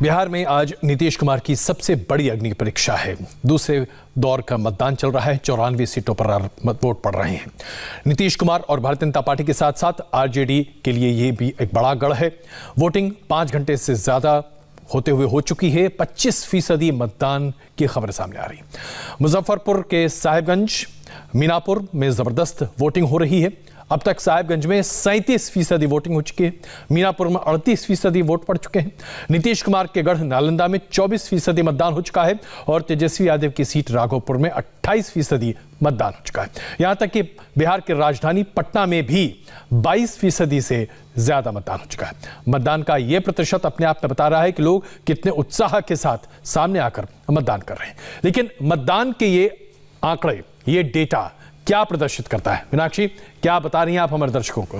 बिहार में आज नीतीश कुमार की सबसे बड़ी अग्नि परीक्षा है। दूसरे दौर का मतदान चल रहा है। 94 सीटों पर वोट पड़ रहे हैं। नीतीश कुमार और भारतीय जनता पार्टी के साथ साथ आरजेडी के लिए ये भी एक बड़ा गढ़ है। वोटिंग 5 घंटे से ज्यादा होते हुए हो चुकी है। 25% मतदान की खबर सामने आ रही है। मुजफ्फरपुर के साहिबगंज, मीनापुर में जबरदस्त वोटिंग हो रही है। अब तक साहिबगंज में 37% वोटिंग हो चुकी है। मीनापुर में 38% वोट पड़ चुके हैं। नीतीश कुमार के गढ़ नालंदा में 24% मतदान हो चुका है और तेजस्वी यादव की सीट राघोपुर में 28% मतदान हो चुका है। यहां तक कि बिहार की राजधानी पटना में भी 22% से ज्यादा मतदान हो चुका है। मतदान का यह प्रतिशत अपने आप में बता रहा है कि लोग कितने उत्साह के साथ सामने आकर मतदान कर रहे हैं। लेकिन मतदान के ये आंकड़े, ये डेटा क्या प्रदर्शित करता है? मीनाक्षी, क्या बता रही हैं आप हमारे दर्शकों को?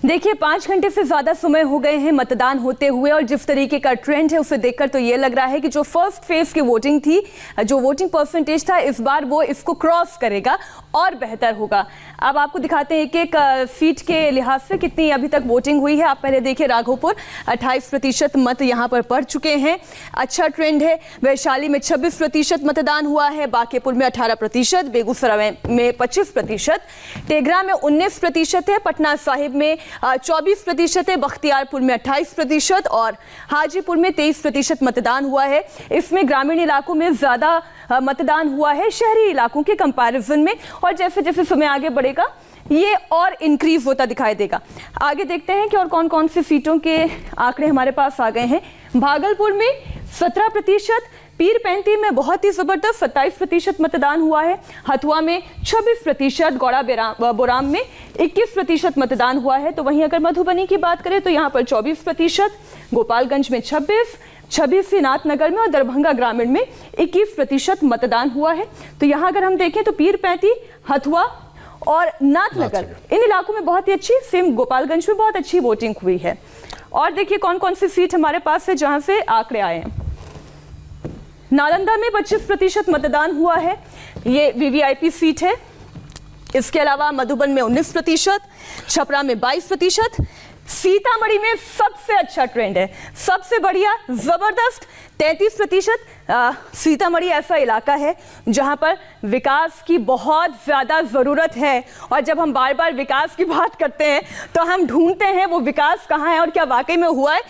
देखिए, 5 घंटे से ज्यादा समय हो गए हैं मतदान होते हुए और जिस तरीके का ट्रेंड है उसे देखकर तो ये लग रहा है कि जो फर्स्ट फेज की वोटिंग थी, जो वोटिंग परसेंटेज था, इस बार वो इसको क्रॉस करेगा और बेहतर होगा। अब आपको दिखाते हैं एक सीट के लिहाज से कितनी अभी तक वोटिंग हुई है। आप पहले देखिए, राघोपुर 28% मत यहाँ पर पड़ चुके हैं। अच्छा ट्रेंड है। वैशाली में 26% मतदान हुआ है, बांकीपुर में 18%, बेगूसराय में 25%, टेघरा में 19% है, पटना साहिब में 24% है, बख्तियारपुर में 28% और हाजीपुर में 23% मतदान हुआ है। इसमें ग्रामीण इलाकों में ज्यादा मतदान हुआ है शहरी इलाकों के कंपैरिजन में, और जैसे जैसे समय आगे बढ़ेगा ये और इंक्रीज होता दिखाई देगा। आगे देखते हैं कि और कौन कौन सी सीटों के आंकड़े हमारे पास आ गए हैं। भागलपुर में 17%, पीरपैंती में बहुत ही जबरदस्त 27% मतदान हुआ है, हथुआ में 26%, गौड़ा बोराम में 21% मतदान हुआ है। तो वहीं अगर मधुबनी की बात करें तो यहाँ पर 24%, गोपालगंज में 26 नाथनगर में और दरभंगा ग्रामीण में 21% मतदान हुआ है। तो यहाँ अगर हम देखें तो पीरपैंती, हथुआ और नाथनगर, इन इलाकों में बहुत ही अच्छी, सेम गोपालगंज में बहुत अच्छी वोटिंग हुई है। और देखिए कौन कौन सी सीट हमारे पास है जहां से आंकड़े आए हैं। नालंदा में 25% मतदान हुआ है, ये वीवीआईपी सीट है। इसके अलावा मधुबन में 19%, छपरा में 22%, सीतामढ़ी में सबसे अच्छा ट्रेंड है, सबसे बढ़िया जबरदस्त 33%। सीतामढ़ी ऐसा इलाका है जहां पर विकास की बहुत ज्यादा जरूरत है और जब हम बार बार विकास की बात करते हैं तो हम ढूंढते हैं वो विकास कहाँ है और क्या वाकई में हुआ है।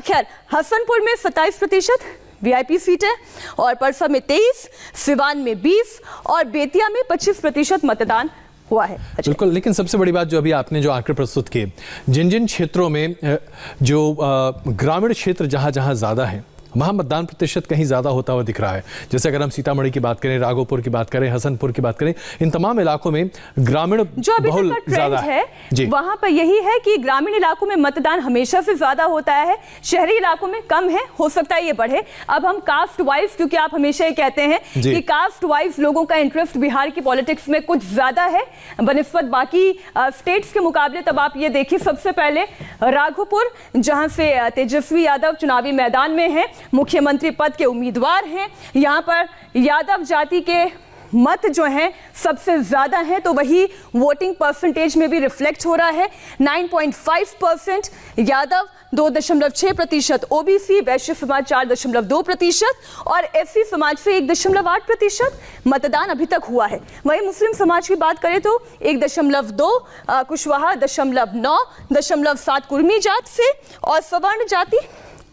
खैर, हसनपुर में 27% वीआईपी सीट है और परसा में 23, सिवान में 20 और बेतिया में 25% मतदान हुआ है। बिल्कुल, लेकिन सबसे बड़ी बात जो अभी आपने जो आंकड़े प्रस्तुत किए, जिन जिन क्षेत्रों में जो ग्रामीण क्षेत्र जहां जहां ज्यादा है वहाँ मतदान प्रतिशत कहीं ज़्यादा होता हुआ दिख रहा है। जैसे अगर हम सीतामढ़ी की बात करें, राघोपुर की बात करें, हसनपुर की बात करें, इन तमाम इलाकों में ग्रामीण बहुल ज़्यादा है। वहाँ पर यही है कि ग्रामीण इलाकों में मतदान हमेशा से ज़्यादा होता है, शहरी इलाकों में कम है, हो सकता है ये बढ़े। अब हम कास्ट वाइज, क्योंकि आप हमेशा ये कहते हैं कि कास्ट वाइज लोगों का इंटरेस्ट बिहार की पॉलिटिक्स में कुछ ज़्यादा है बनिस्बत बाकी स्टेट्स के मुकाबले। तब आप ये देखिए, सबसे पहले राघोपुर, जहाँ से तेजस्वी यादव चुनावी मैदान में है, मुख्यमंत्री पद के उम्मीदवार हैं। यहाँ पर यादव जाति के मत जो हैं सबसे ज्यादा हैं, तो वही वोटिंग परसेंटेज में भी रिफ्लेक्ट हो रहा है। 9.5% यादव, 2.6% ओबीसी, वैश्य समाज 4.2% और एससी समाज से 1.8% मतदान अभी तक हुआ है। वहीं मुस्लिम समाज की बात करें तो 1.2, कुशवाहा 0.9, 7 जात से और सवर्ण जाति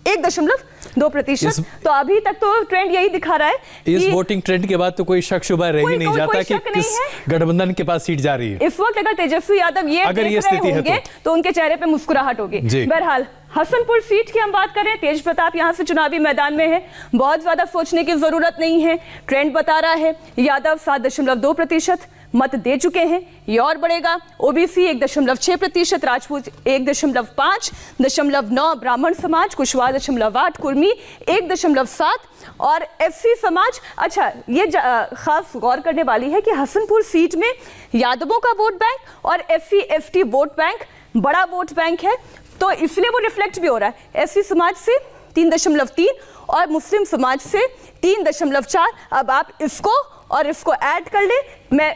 1.2%। तो अभी तक तो ट्रेंड यही दिखा रहा है। इस वोटिंग ट्रेंड के बाद तो कोई शक शुबह रह ही नहीं जाता कि किस गठबंधन के पास सीट जा रही है। इस वक्त अगर तेजस्वी यादव ये स्थिति है तो उनके चेहरे पे मुस्कुराहट होगी। बहरहाल, हसनपुर सीट की हम बात करें, तेज प्रताप यहां से चुनावी मैदान में है, बहुत ज्यादा सोचने की जरूरत नहीं है, ट्रेंड बता रहा है। यादव 7.2% मत दे चुके हैं, ये और बढ़ेगा। ओबीसी 1.6%, राजपूत 1.5, 0.9 ब्राह्मण समाज, कुशवाहा 0.8, कुर्मी 1.7 और एससी समाज। अच्छा, ये खास गौर करने वाली है कि हसनपुर सीट में यादवों का वोट बैंक और एससी एसटी वोट बैंक बड़ा वोट बैंक है, तो इसलिए वो रिफ्लेक्ट भी हो रहा है। एससी समाज से 3.3 और मुस्लिम समाज से 3.4। अब आप इसको और इसको ऐड कर ले,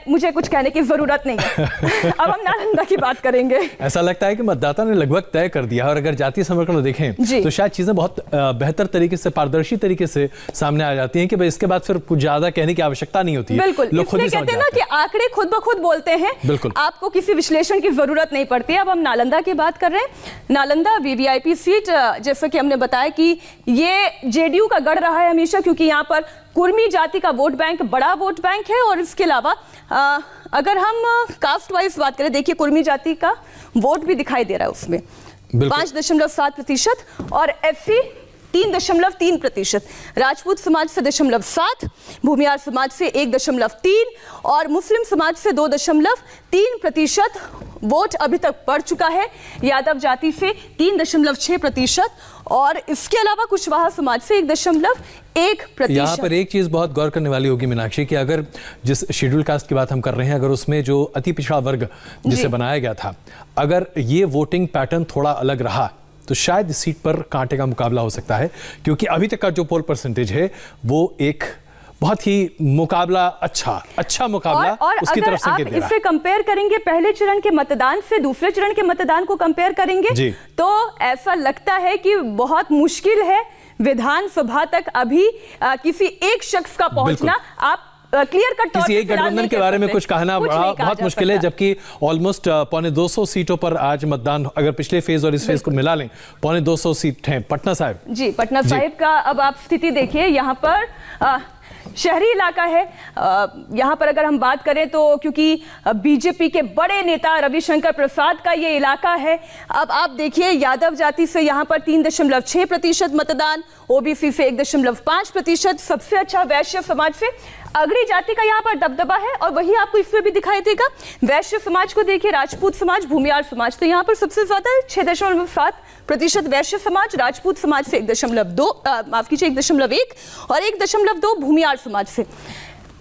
मुझे कुछ कहने की जरूरत नहीं है। अब हम नालंदा की बात करेंगे। ऐसा लगता है कि मतदाता ने लगभग तय कर दिया, और अगर जातीय समीकरण देखें तो शायद चीजें बहुत बेहतर तरीके से, पारदर्शी तरीके से सामने आ जाती हैं कि भाई इसके बाद फिर कुछ ज्यादा कहने की आवश्यकता नहीं होती है। बिल्कुल, लोग खुद ही कहते हैं ना कि आंकड़े खुद ब खुद बोलते हैं। बिल्कुल, आपको किसी विश्लेषण की जरूरत नहीं पड़ती। अब हम नालंदा की बात कर रहे हैं। नालंदा वीवीआईपी सीट, जैसा कि हमने बताया कि ये जेडीयू का गढ़ रहा है हमेशा, क्योंकि यहाँ पर कुर्मी जाति का वोट बैंक बड़ा वोट बैंक है। और इसके अलावा अगर हम कास्ट वाइज बात करें, देखिए कुर्मी जाति का वोट भी दिखाई दे रहा है उसमें 5.7% और एससी 3.3%, राजपूत समाज से 0.7%, भूमियार समाज से 1.3% और मुस्लिम समाज से 2.3% वोट अभी तक पड़ चुका है। यादव जाति से 3.6% और इसके अलावा कुशवाहा समाज से 1.1%। यहाँ पर एक चीज बहुत गौर करने वाली होगी मीनाक्षी, कि अगर जिस शेड्यूल कास्ट की बात हम कर रहे हैं, अगर उसमें जो अति पिछड़ा वर्ग जिसे बनाया गया था, अगर ये वोटिंग पैटर्न थोड़ा अलग रहा तो शायद इस सीट पर कांटे का मुकाबला हो सकता है, क्योंकि अभी तक का जो पोल परसेंटेज है वो एक बहुत ही मुकाबला अच्छा मुकाबला उसकी तरफ संकेत दे रहा है। इसे कंपेयर करेंगे पहले चरण के मतदान से, दूसरे चरण के मतदान को कंपेयर करेंगे तो ऐसा लगता है कि बहुत मुश्किल है विधानसभा तक अभी किसी एक शख्स का पहुंचना। आप क्लियर कट किसी एक गठबंधन के बारे में कुछ कहना बहुत मुश्किल है, जबकि ऑलमोस्ट 250 सीटों पर आज मतदान, अगर पिछले फेज और इस फेज को मिला लें, 250 सीट हैं। पटना साहिब जी, पटना साहिब का अब आप स्थिति देखिए। यहाँ पर शहरी इलाका है। यहाँ पर अगर हम बात करें तो क्योंकि बीजेपी के बड़े नेता रविशंकर प्रसाद का ये इलाका है। अब आप देखिए यादव जाति से यहाँ पर 3.6% मतदान, ओबीसी से 1.5%, सबसे अच्छा वैश्य समाज से अगड़ी जाति का यहाँ पर दबदबा है। और वही आपको इसमें भी दिखाई देगा। वैश्य समाज को देखिए, राजपूत समाज, भूमियार समाज, तो यहाँ पर सबसे ज्यादा 6.7% वैश्य समाज, राजपूत समाज से 1.2 माफ कीजिए 1.1 और 1.2 भूमियार समाज से।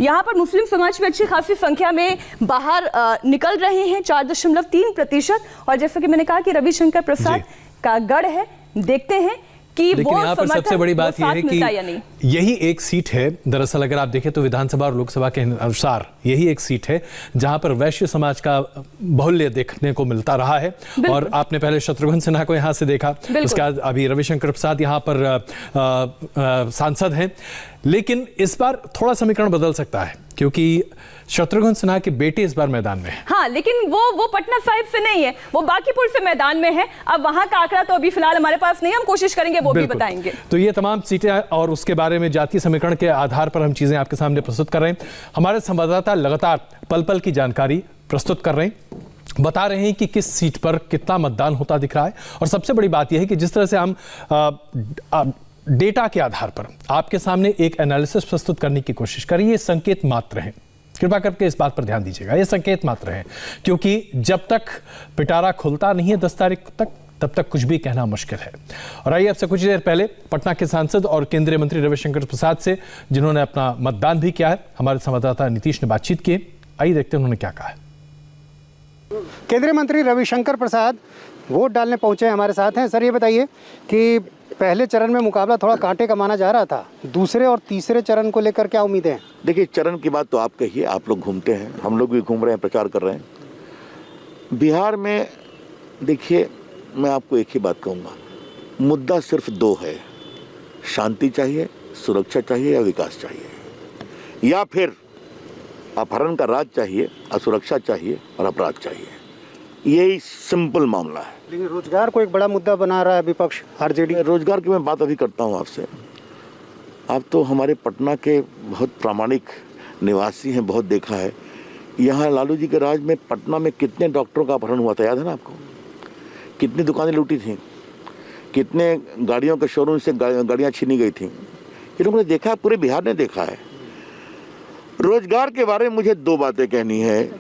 यहाँ पर मुस्लिम समाज में अच्छी खासी संख्या में बाहर निकल रहे हैं 4.3%। और जैसा कि मैंने कहा कि रविशंकर प्रसाद का गढ़ है, देखते हैं कि लेकिन यहाँ पर सबसे बड़ी बात यह है कि यही एक सीट है, दरअसल अगर आप देखें तो विधानसभा और लोकसभा के अनुसार यही एक सीट है जहां पर वैश्य समाज का बाहुल्य देखने को मिलता रहा है। और आपने पहले शत्रुघ्न सिन्हा को यहां से देखा, उसके बाद अभी रविशंकर प्रसाद यहां पर सांसद हैं। लेकिन इस बार थोड़ा समीकरण बदल सकता है, क्योंकि शत्रुघ्न सिन्हा के बेटे इस बार मैदान में है। हाँ, लेकिन वो पटना साहिब से नहीं है, वो बांकीपुर से मैदान में है। अब वहां का आंकड़ा तो अभी फिलहाल हमारे पास नहीं, हम कोशिश करेंगे वो भी बताएंगे। तो ये तमाम सीटें और उसके बारे में जातीय समीकरण के आधार पर हम चीजें आपके सामने प्रस्तुत कर रहे हैं। हमारे संवाददाता लगातार पल पल की जानकारी प्रस्तुत कर रहे हैं, बता रहे हैं कि किस सीट पर कितना मतदान होता दिख रहा है। और सबसे बड़ी बात यह है कि जिस तरह से हम डेटा के आधार पर आपके सामने एक एनालिसिस प्रस्तुत करने की कोशिश करें, ये संकेत मात्र हैं। कृपया करके इस बात पर ध्यान दीजिएगा, ये संकेत मात्र हैं, क्योंकि जब तक पिटारा खुलता नहीं है 10 तारीख तक, तब तक कुछ भी कहना मुश्किल है। और आइए आपसे कुछ देर पहले पटना के सांसद और केंद्रीय मंत्री रविशंकर प्रसाद से, जिन्होंने अपना मतदान भी किया है, हमारे संवाददाता नीतीश ने बातचीत की। आइए देखते हैं उन्होंने क्या कहा है। केंद्रीय मंत्री रविशंकर प्रसाद वोट डालने पहुंचे हमारे साथ हैं। सर, ये बताइए कि पहले चरण में मुकाबला थोड़ा कांटे का माना जा रहा था, दूसरे और तीसरे चरण को लेकर क्या उम्मीदें हैं? देखिए, चरण की बात तो आप कहिए, आप लोग घूमते हैं, हम लोग भी घूम रहे हैं, प्रचार कर रहे हैं। बिहार में देखिए, मैं आपको एक ही बात कहूँगा, मुद्दा सिर्फ 2 है, शांति चाहिए, सुरक्षा चाहिए या विकास चाहिए, या फिर अपहरण का राज चाहिए, असुरक्षा चाहिए और अपराध चाहिए। यही सिंपल मामला है। लेकिन रोजगार को एक बड़ा मुद्दा बना रहा है विपक्ष, आरजेडी। रोजगार की मैं बात अभी करता हूँ आपसे। आप तो हमारे पटना के बहुत प्रामाणिक निवासी हैं, बहुत देखा है। यहाँ लालू जी के राज में पटना में कितने डॉक्टरों का अपहरण हुआ था, याद है ना आपको? कितनी दुकानें लूटी थी, कितने गाड़ियों के शोरूम से गाड़ियाँ छीनी गई थी। ये लोगों ने देखा है, पूरे बिहार ने देखा है। रोजगार के बारे में मुझे 2 बातें कहनी है।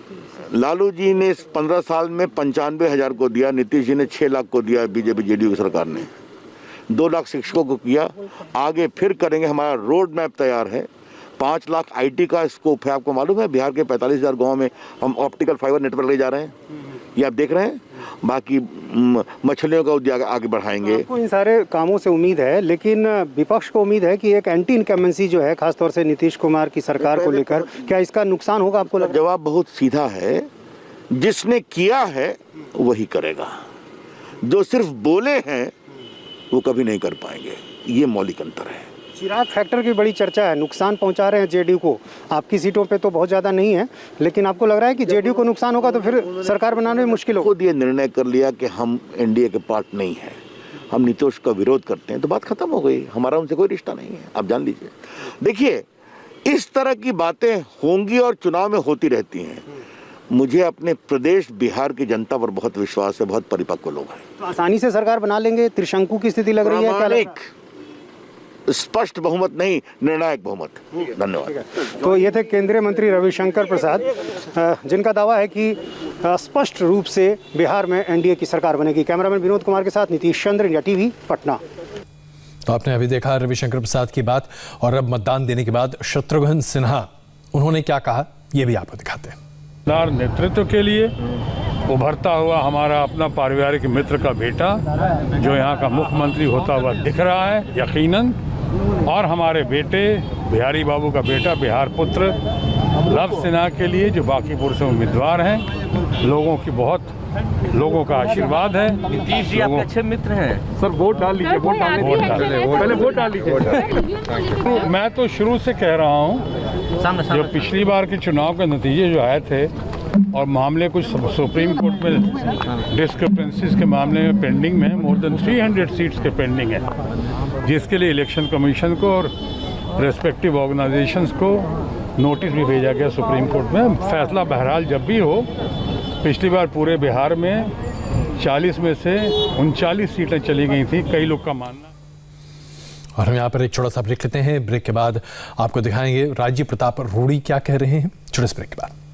लालू जी ने 15 साल में 95,000 को दिया, नीतीश जी ने 6 लाख को दिया, बीजेपी जेडीयू की सरकार ने 2 लाख शिक्षकों को किया। आगे फिर करेंगे, हमारा रोड मैप तैयार है। 5 लाख आईटी का स्कोप है। आपको मालूम है बिहार के 45,000 गाँव में हम ऑप्टिकल फाइबर नेटवर्क ले जा रहे हैं। ये आप देख रहे हैं। बाकी मछलियों का उद्योग आगे बढ़ाएंगे। आपको इन सारे कामों से उम्मीद है, लेकिन विपक्ष को उम्मीद है कि एक एंटी इनकम्बेंसी जो है खासतौर से नीतीश कुमार की सरकार को लेकर, क्या इसका नुकसान होगा आपको लगता है? जवाब बहुत सीधा है, जिसने किया है वही करेगा। जो सिर्फ बोले हैं वो कभी नहीं कर पाएंगे, ये मौलिक अंतर है। चिराग फैक्टर की बड़ी चर्चा है, नुकसान पहुंचा रहे हैं जेडीयू को। आपकी सीटों पे तो बहुत ज़्यादा नहीं है, लेकिन आपको लग रहा है कि जेडीयू को नुकसान होगा तो फिर सरकार बनाने में मुश्किल होगा। खुद ये निर्णय कर लिया कि हम एनडीए के पार्ट नहीं है, हम नीतीश का विरोध करते हैं, तो बात खत्म हो गई। हमारा उनसे कोई रिश्ता नहीं है, आप जान लीजिए। देखिए, इस तरह की बातें होंगी और चुनाव में होती रहती हैं। मुझे अपने प्रदेश बिहार की जनता पर बहुत विश्वास है, बहुत परिपक्व लोग हैं। तो आसानी से सरकार बना लेंगे, त्रिशंकु की स्थिति लग रही है क्या? स्पष्ट बहुमत नहीं, निर्णायक बहुमत। धन्यवाद। तो ये थे केंद्रीय मंत्री रविशंकर प्रसाद, जिनका दावा है कि स्पष्ट रूप से बिहार में एनडीए की सरकार बनेगी। कैमरामैन विनोद कुमार के साथ नीतीश चंद्र, इंडिया टीवी, पटना। तो आपने अभी देखा रविशंकर प्रसाद की बात, और अब मतदान देने के बाद शत्रुघ्न सिन्हा उन्होंने क्या कहा, ये भी आपको दिखाते हैं। नेतृत्व के लिए उभरता हुआ हमारा अपना पारिवारिक मित्र का बेटा जो यहाँ का मुख्यमंत्री होता हुआ दिख रहा है यकीनन, और हमारे बेटे बिहारी बाबू का बेटा बिहार पुत्र लव सिन्हा के लिए जो बांकीपुर से उम्मीदवार हैं, लोगों का आशीर्वाद है। नीतीश जी आपके अच्छे मित्र हैं सर, वोट डाल लीजिए, पहले वोट डाल लीजिए। मैं तो शुरू से कह रहा हूँ, जो पिछली बार के चुनाव के नतीजे जो आए थे और मामले कुछ सुप्रीम कोर्ट में डिस्क्रिपेंसीज के मामले में पेंडिंग में, मोर देन 300 सीट्स के पेंडिंग है, जिसके लिए इलेक्शन कमीशन को और रेस्पेक्टिव ऑर्गेनाइजेशंस को नोटिस भी भेजा गया सुप्रीम कोर्ट में। फैसला बहरहाल जब भी हो, पिछली बार पूरे बिहार में 40 में से 39 सीटें चली गई थी, कई लोग का मानना। और हम यहाँ पर एक छोटा सा ब्रेक लेते हैं। ब्रेक के बाद आपको दिखाएंगे राजीव प्रताप रूड़ी क्या कह रहे हैं। छोटे ब्रेक के बाद।